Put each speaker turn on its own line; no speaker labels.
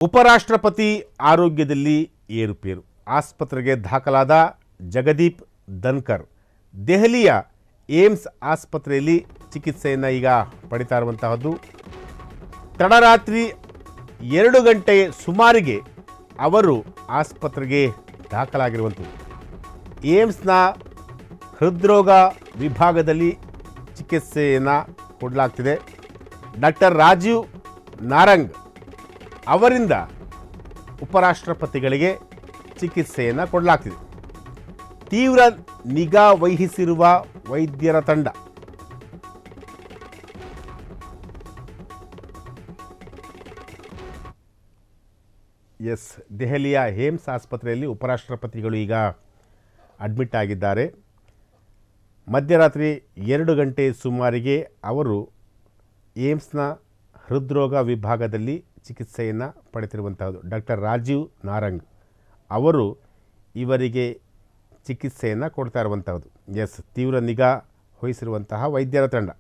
ಉಪರಾಷ್ಟ್ರಪತಿ ಆರೋಗ್ಯದಲ್ಲಿ ಏರುಪೇರು. ಆಸ್ಪತ್ರೆಗೆ ದಾಖಲಾದ ಜಗದೀಪ್ ಧನ್ಕರ್ ದೆಹಲಿಯ ಏಮ್ಸ್ ಆಸ್ಪತ್ರೆಯಲ್ಲಿ ಚಿಕಿತ್ಸೆಯನ್ನು ಈಗ ಪಡಿತಾ ಇರುವಂತಹದ್ದು. ತಡರಾತ್ರಿ 2 ಗಂಟೆ ಸುಮಾರಿಗೆ ಅವರು ಆಸ್ಪತ್ರೆಗೆ ದಾಖಲಾಗಿರುವಂಥದ್ದು. ಏಮ್ಸ್ನ ಹೃದ್ರೋಗ ವಿಭಾಗದಲ್ಲಿ ಚಿಕಿತ್ಸೆಯನ್ನು ಕೊಡಲಾಗ್ತಿದೆ. ಡಾಕ್ಟರ್ ರಾಜೀವ್ ನಾರಂಗ್ ಅವರಿಂದ ಉಪರಾಷ್ಟ್ರಪತಿಗಳಿಗೆ ಚಿಕಿತ್ಸೆಯನ್ನು ಕೊಡಲಾಗ್ತಿದೆ. ತೀವ್ರ ನಿಗಾ ವಹಿಸಿರುವ ವೈದ್ಯರ ತಂಡ ದೆಹಲಿಯ ಏಮ್ಸ್ ಆಸ್ಪತ್ರೆಯಲ್ಲಿ ಉಪರಾಷ್ಟ್ರಪತಿಗಳು ಈಗ ಅಡ್ಮಿಟ್ ಆಗಿದ್ದಾರೆ. ಮಧ್ಯರಾತ್ರಿ 2 ಗಂಟೆ ಸುಮಾರಿಗೆ ಅವರು ಏಮ್ಸ್ನ ಹೃದ್ರೋಗ ವಿಭಾಗದಲ್ಲಿ ಚಿಕಿತ್ಸೆಯನ್ನು ಪಡೆದಿರುವಂತಹದ್ದು. ಡಾಕ್ಟರ್ ರಾಜೀವ್ ನಾರಂಗ್ ಅವರು ಇವರಿಗೆ ಚಿಕಿತ್ಸೆಯನ್ನು ಕೊಡ್ತಾ ಇರುವಂಥದ್ದು. ತೀವ್ರ ನಿಗಾ ವಹಿಸಿರುವಂತಹ ವೈದ್ಯರ ತಂಡ.